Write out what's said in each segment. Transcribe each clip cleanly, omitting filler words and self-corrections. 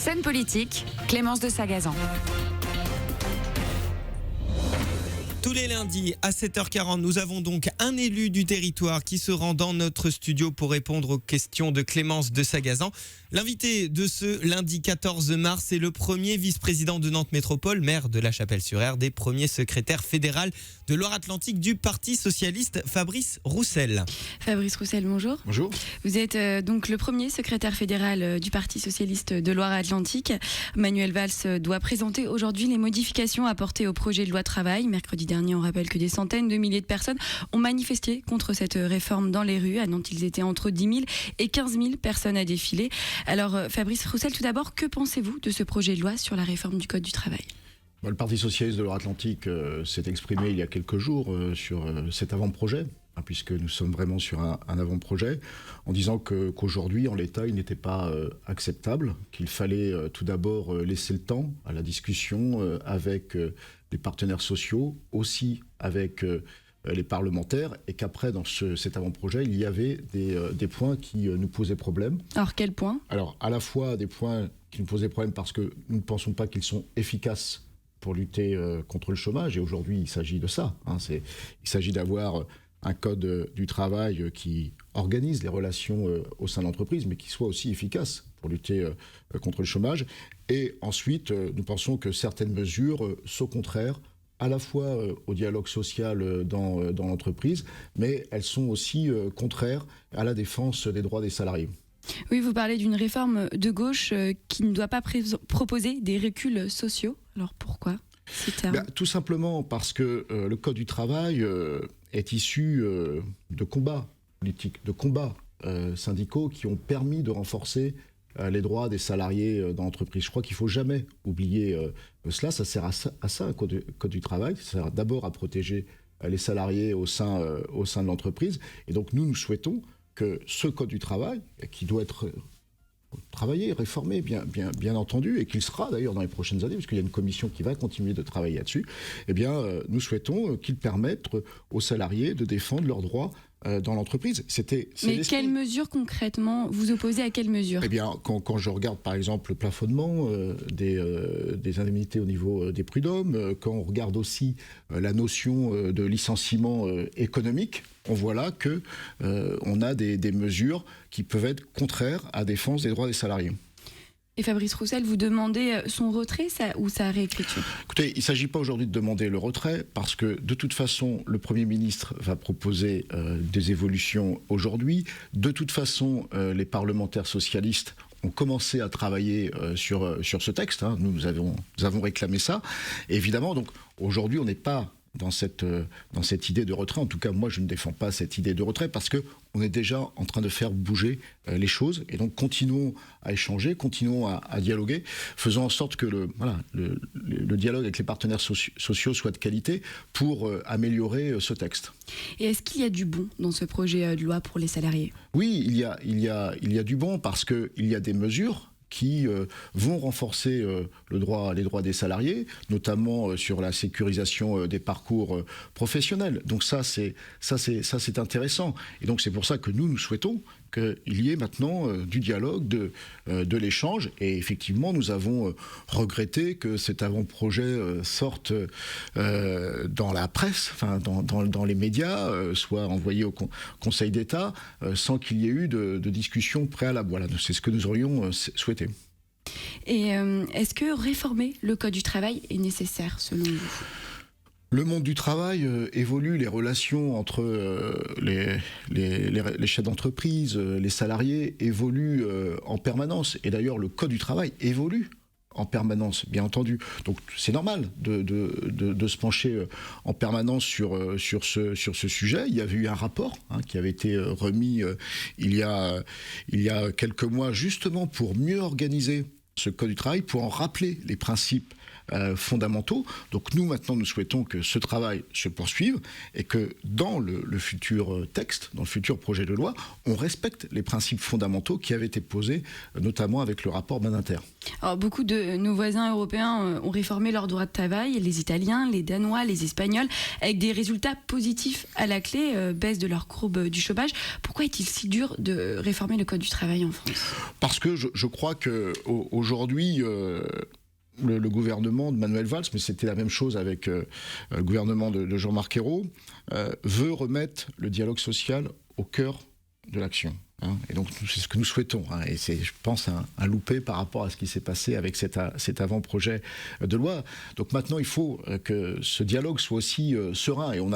Scène politique, Clémence de Sagazan. Tous les lundis à 7h40, nous avons donc un élu du territoire qui se rend dans notre studio pour répondre aux questions de Clémence de Sagazan. L'invité de ce lundi 14 mars est le premier vice-président de Nantes Métropole, maire de La Chapelle-sur-Erdre, des premiers secrétaires fédéral de Loire-Atlantique du Parti Socialiste, Fabrice Roussel. Fabrice Roussel, bonjour. Bonjour. Vous êtes donc le premier secrétaire fédéral du Parti Socialiste de Loire-Atlantique. Manuel Valls doit présenter aujourd'hui les modifications apportées au projet de loi travail. Mercredi dernier, on rappelle que des centaines de milliers de personnes ont manifesté contre cette réforme dans les rues. À Nantes, ils étaient entre 10 000 et 15 000 personnes à défiler. Alors, Fabrice Roussel, tout d'abord, que pensez-vous de ce projet de loi sur la réforme du Code du travail ? Le Parti Socialiste de Loire-Atlantique s'est exprimé il y a quelques jours sur cet avant-projet, puisque nous sommes vraiment sur un avant-projet, en disant qu'aujourd'hui, en l'état, il n'était pas acceptable, qu'il fallait tout d'abord laisser le temps à la discussion avec les partenaires sociaux, aussi avec les parlementaires, et qu'après, dans cet avant-projet, il y avait des points qui nous posaient problème. Alors, quels points ? Alors, à la fois des points qui nous posaient problème parce que nous ne pensons pas qu'ils sont efficaces pour lutter contre le chômage, et aujourd'hui, il s'agit de ça. Il s'agit d'avoir un code du travail qui organise les relations au sein de l'entreprise, mais qui soit aussi efficace pour lutter contre le chômage. Et ensuite, nous pensons que certaines mesures sont contraires à la fois au dialogue social dans l'entreprise, mais elles sont aussi contraires à la défense des droits des salariés. Oui, vous parlez d'une réforme de gauche qui ne doit pas proposer des reculs sociaux. Alors pourquoi ces termes ? Tout simplement parce que le Code du travail est issu de combats politiques, de combats syndicaux qui ont permis de renforcer les droits des salariés dans l'entreprise. Je crois qu'il ne faut jamais oublier cela. Ça sert à ça, un code du travail. Ça sert d'abord à protéger les salariés au sein de l'entreprise. Et donc nous souhaitons que ce code du travail, qui doit être travaillé, réformé, bien entendu, et qu'il sera d'ailleurs dans les prochaines années, puisqu'il y a une commission qui va continuer de travailler là-dessus, nous souhaitons qu'il permette aux salariés de défendre leurs droits dans l'entreprise. Mais quelles mesures concrètement vous opposez à quelles mesures ? Quand je regarde par exemple le plafonnement des indemnités au niveau des prud'hommes, quand on regarde aussi la notion de licenciement économique, on voit là que on a des mesures qui peuvent être contraires à la défense des droits des salariés. Et Fabrice Roussel, vous demandez son retrait ou sa réécriture ? Écoutez, il ne s'agit pas aujourd'hui de demander le retrait, parce que de toute façon, le Premier ministre va proposer des évolutions aujourd'hui. De toute façon, les parlementaires socialistes ont commencé à travailler sur ce texte. Nous avons réclamé ça. Et évidemment, donc aujourd'hui, on n'est pas dans cette idée de retrait. En tout cas, moi, je ne défends pas cette idée de retrait parce qu'on est déjà en train de faire bouger les choses. Et donc, continuons à échanger, continuons à dialoguer, faisons en sorte que le dialogue avec les partenaires sociaux soit de qualité pour améliorer ce texte. Et est-ce qu'il y a du bon dans ce projet de loi pour les salariés ? Oui, il y a du bon parce qu'il y a des mesures qui vont renforcer les droits des salariés, notamment sur la sécurisation des parcours professionnels. Donc ça c'est intéressant. Et donc c'est pour ça que nous souhaitons qu'il y ait maintenant du dialogue, de l'échange. Et effectivement, nous avons regretté que cet avant-projet sorte dans la presse, dans les médias, soit envoyé au Conseil d'État, sans qu'il y ait eu de discussion préalable. Voilà, c'est ce que nous aurions souhaité. Et est-ce que réformer le Code du travail est nécessaire, selon vous ? Le monde du travail évolue, les relations entre les chefs d'entreprise, les salariés évoluent en permanence. Et d'ailleurs, le Code du travail évolue en permanence, bien entendu. Donc c'est normal de se pencher en permanence sur ce sujet. Il y avait eu un rapport qui avait été remis il y a quelques mois, justement pour mieux organiser ce Code du travail, pour en rappeler les principes fondamentaux. Donc nous, maintenant, nous souhaitons que ce travail se poursuive et que dans le futur texte, dans le futur projet de loi, on respecte les principes fondamentaux qui avaient été posés, notamment avec le rapport Badinter. Alors, beaucoup de nos voisins européens ont réformé leur droit de travail, les Italiens, les Danois, les Espagnols, avec des résultats positifs à la clé, baisse de leur courbe du chômage. Pourquoi est-il si dur de réformer le Code du travail en France ? Parce que je crois qu'aujourd'hui, le gouvernement de Manuel Valls, mais c'était la même chose avec le gouvernement de Jean-Marc Ayrault, veut remettre le dialogue social au cœur de l'action. Et donc c'est ce que nous souhaitons. Et c'est, je pense, un loupé par rapport à ce qui s'est passé avec cet avant-projet de loi. Donc maintenant, il faut que ce dialogue soit aussi serein. Et on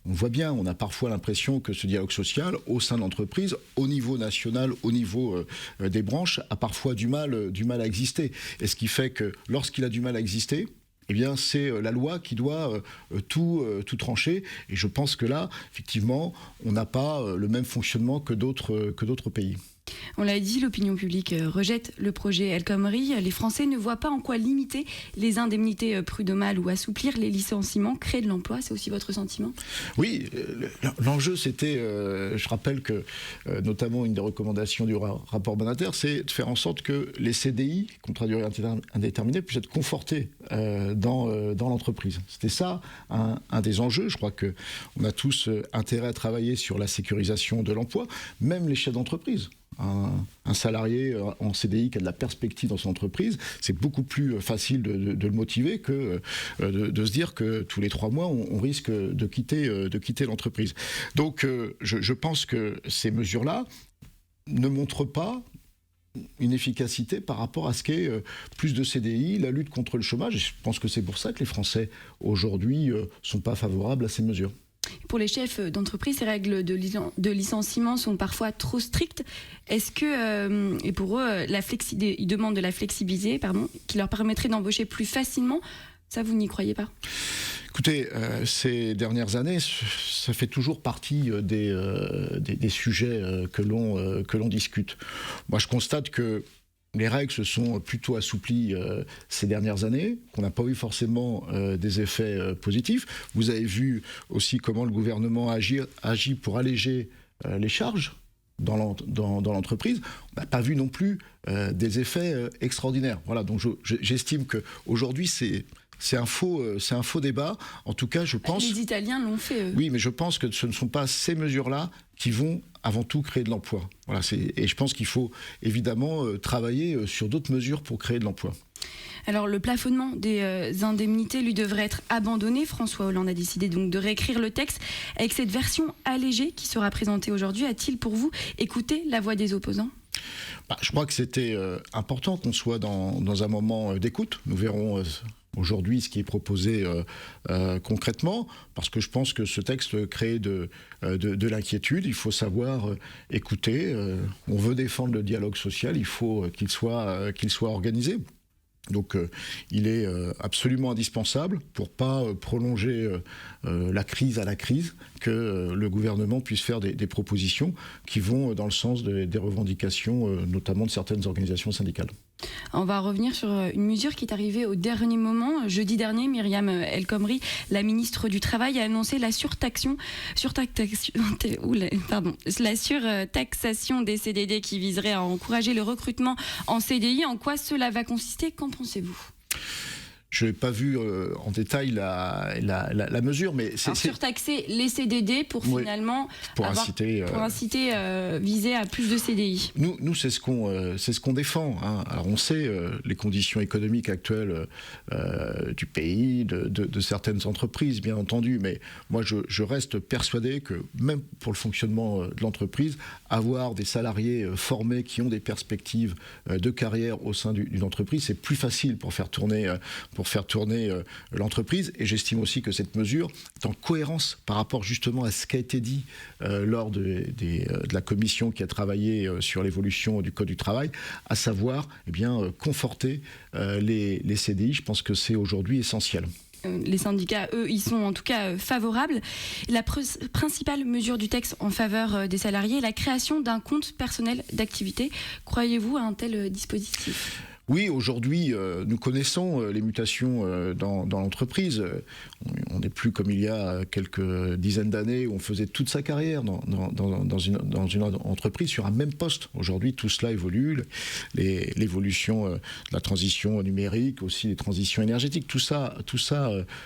voit bien, on a parfois l'impression que ce dialogue social, au sein de l'entreprise, au niveau national, au niveau des branches, a parfois du mal à exister. Et ce qui fait que lorsqu'il a du mal à exister, eh bien, c'est la loi qui doit tout trancher. Et je pense que là, effectivement, on n'a pas le même fonctionnement que d'autres pays. On l'a dit, l'opinion publique rejette le projet El Khomri. Les Français ne voient pas en quoi limiter les indemnités prud'homales ou assouplir les licenciements crée de l'emploi. C'est aussi votre sentiment ? Oui, l'enjeu, c'était, je rappelle que notamment une des recommandations du rapport Badinter, c'est de faire en sorte que les CDI, contrats à durée indéterminée, puissent être confortés dans l'entreprise. C'était ça, un des enjeux. Je crois qu'on a tous intérêt à travailler sur la sécurisation de l'emploi, même les chefs d'entreprise. Un salarié en CDI qui a de la perspective dans son entreprise, c'est beaucoup plus facile de le motiver que de se dire que tous les 3 mois, on risque de quitter l'entreprise. Donc, je pense que ces mesures-là ne montrent pas une efficacité par rapport à ce qu'est plus de CDI, la lutte contre le chômage. Et je pense que c'est pour ça que les Français, aujourd'hui, ne sont pas favorables à ces mesures. Pour les chefs d'entreprise, ces règles de licenciement sont parfois trop strictes. Est-ce que, et pour eux, ils demandent de la flexibiliser, qui leur permettrait d'embaucher plus facilement ? Ça, vous n'y croyez pas ? Écoutez, ces dernières années, ça fait toujours partie des sujets que l'on discute. Moi, je constate que les règles se sont plutôt assouplies ces dernières années, qu'on n'a pas eu forcément des effets positifs. Vous avez vu aussi comment le gouvernement agit pour alléger les charges dans l'entreprise. On n'a pas vu non plus des effets extraordinaires. Voilà, donc j'estime qu'aujourd'hui, c'est un faux débat. En tout cas, je pense... Les Italiens l'ont fait, eux. Oui, mais je pense que ce ne sont pas ces mesures-là qui vont avant tout créer de l'emploi. Voilà, et je pense qu'il faut évidemment travailler sur d'autres mesures pour créer de l'emploi. Alors le plafonnement des indemnités lui devrait être abandonné. François Hollande a décidé donc de réécrire le texte avec cette version allégée qui sera présentée aujourd'hui. A-t-il pour vous écouté la voix des opposants ? Je crois que c'était important qu'on soit dans un moment d'écoute. Nous verrons aujourd'hui ce qui est proposé concrètement, parce que je pense que ce texte crée de l'inquiétude. Il faut savoir écouter. On veut défendre le dialogue social, il faut qu'il soit organisé. Donc il est absolument indispensable pour pas prolonger la crise à la crise, que le gouvernement puisse faire des propositions qui vont dans le sens des revendications, notamment de certaines organisations syndicales. On va revenir sur une mesure qui est arrivée au dernier moment. Jeudi dernier, Myriam El Khomri, la ministre du Travail, a annoncé la surtaxation des CDD qui viserait à encourager le recrutement en CDI. En quoi cela va consister ? Qu'en pensez-vous ? Je n'ai pas vu en détail la mesure, mais c'est surtaxer les CDD pour finalement inciter viser à plus de CDI. Nous c'est ce qu'on défend. Alors on sait les conditions économiques actuelles du pays, de certaines entreprises, bien entendu, mais moi je reste persuadé que même pour le fonctionnement de l'entreprise, avoir des salariés formés qui ont des perspectives de carrière au sein d'une entreprise, c'est plus facile pour faire tourner l'entreprise. Et j'estime aussi que cette mesure est en cohérence par rapport justement à ce qui a été dit lors de la commission qui a travaillé sur l'évolution du Code du travail, à savoir conforter les CDI. Je pense que c'est aujourd'hui essentiel. Les syndicats, eux, ils sont en tout cas favorables. La principale mesure du texte en faveur des salariés est la création d'un compte personnel d'activité. Croyez-vous à un tel dispositif ? Oui, aujourd'hui, nous connaissons les mutations dans l'entreprise. On n'est plus comme il y a quelques dizaines d'années où on faisait toute sa carrière dans une entreprise sur un même poste. Aujourd'hui, tout cela évolue. L'évolution de la transition numérique, aussi les transitions énergétiques, tout ça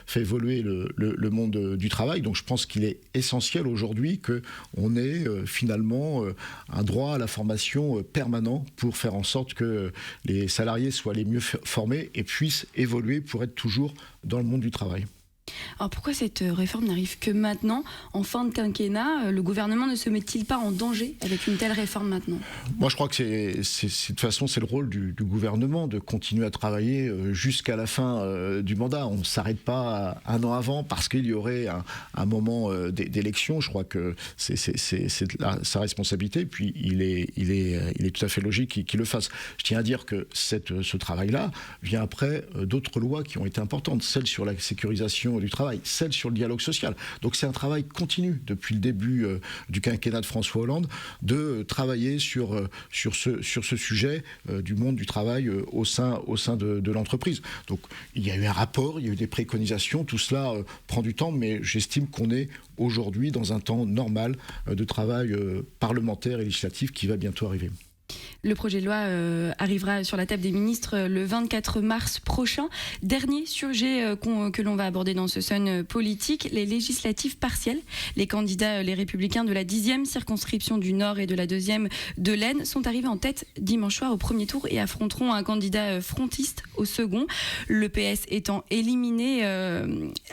fait évoluer le monde du travail. Donc je pense qu'il est essentiel aujourd'hui qu'on ait finalement un droit à la formation permanent pour faire en sorte que les salariés soient les mieux formés et puissent évoluer pour être toujours dans le monde du travail. Alors pourquoi cette réforme n'arrive que maintenant, en fin de quinquennat? Le gouvernement ne se met-il pas en danger avec une telle réforme maintenant? Moi je crois que de toute façon c'est le rôle du gouvernement de continuer à travailler jusqu'à la fin du mandat. On ne s'arrête pas un an avant parce qu'il y aurait un moment d'élection. Je crois que c'est sa responsabilité, puis il est tout à fait logique qu'il le fasse. Je tiens à dire que ce travail-là vient après d'autres lois qui ont été importantes, celle sur la sécurisation du travail, celle sur le dialogue social. Donc c'est un travail continu depuis le début du quinquennat de François Hollande de travailler sur ce sujet du monde du travail au sein de l'entreprise. Donc il y a eu un rapport, il y a eu des préconisations, tout cela prend du temps, mais j'estime qu'on est aujourd'hui dans un temps normal de travail parlementaire et législatif qui va bientôt arriver. Le projet de loi arrivera sur la table des ministres le 24 mars prochain. Dernier sujet que l'on va aborder dans ce Sun politique, les législatives partielles. Les candidats, les Républicains de la 10e circonscription du Nord et de la 2e de l'Aisne sont arrivés en tête dimanche soir au premier tour et affronteront un candidat frontiste au second. Le PS étant éliminé.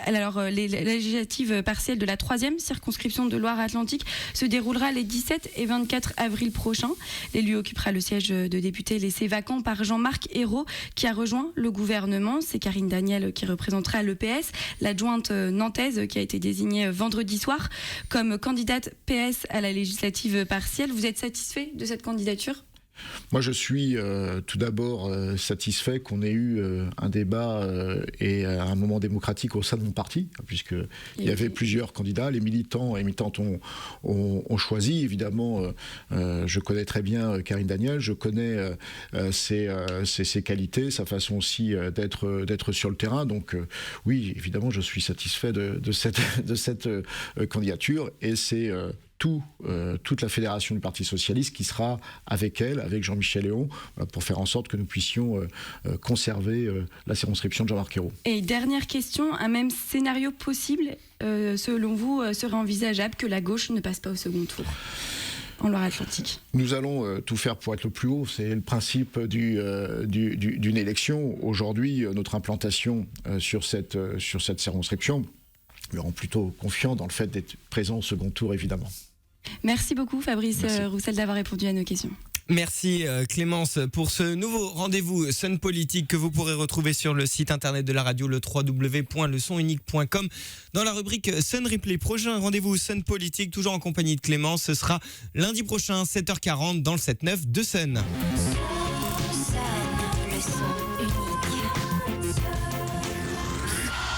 Alors, les législatives partielles de la 3e circonscription de Loire-Atlantique se déroulera les 17 et 24 avril prochains. L'élu occupera le siège de député laissé vacant par Jean-Marc Ayrault qui a rejoint le gouvernement. C'est Karine Daniel qui représentera le PS, l'adjointe nantaise qui a été désignée vendredi soir comme candidate PS à la législative partielle. Vous êtes satisfait de cette candidature ? Moi, je suis tout d'abord satisfait qu'on ait eu un débat et un moment démocratique au sein de mon parti, puisqu'il y avait plusieurs candidats. Les militants et militantes ont choisi. Évidemment, je connais très bien Karine Daniel, je connais ses qualités, sa façon aussi d'être sur le terrain. Donc oui, évidemment, je suis satisfait de cette candidature et c'est toute la fédération du Parti Socialiste qui sera avec elle, avec Jean-Michel Léon, pour faire en sorte que nous puissions conserver la circonscription de Jean-Marc Ayrault. Et dernière question, un même scénario possible, selon vous, serait envisageable que la gauche ne passe pas au second tour en Loire-Atlantique? Nous allons tout faire pour être le plus haut. C'est le principe d'une élection. Aujourd'hui, notre implantation sur cette circonscription me rend plutôt confiant dans le fait d'être présent au second tour, évidemment. Merci beaucoup Fabrice Roussel d'avoir répondu à nos questions. Merci Clémence pour ce nouveau rendez-vous Sun Politique que vous pourrez retrouver sur le site internet de la radio, le www.lesonunique.com, dans la rubrique Sun Replay. Prochain rendez-vous Sun Politique, toujours en compagnie de Clémence, ce sera lundi prochain 7h40 dans le 7-9 de Sun. Le son unique.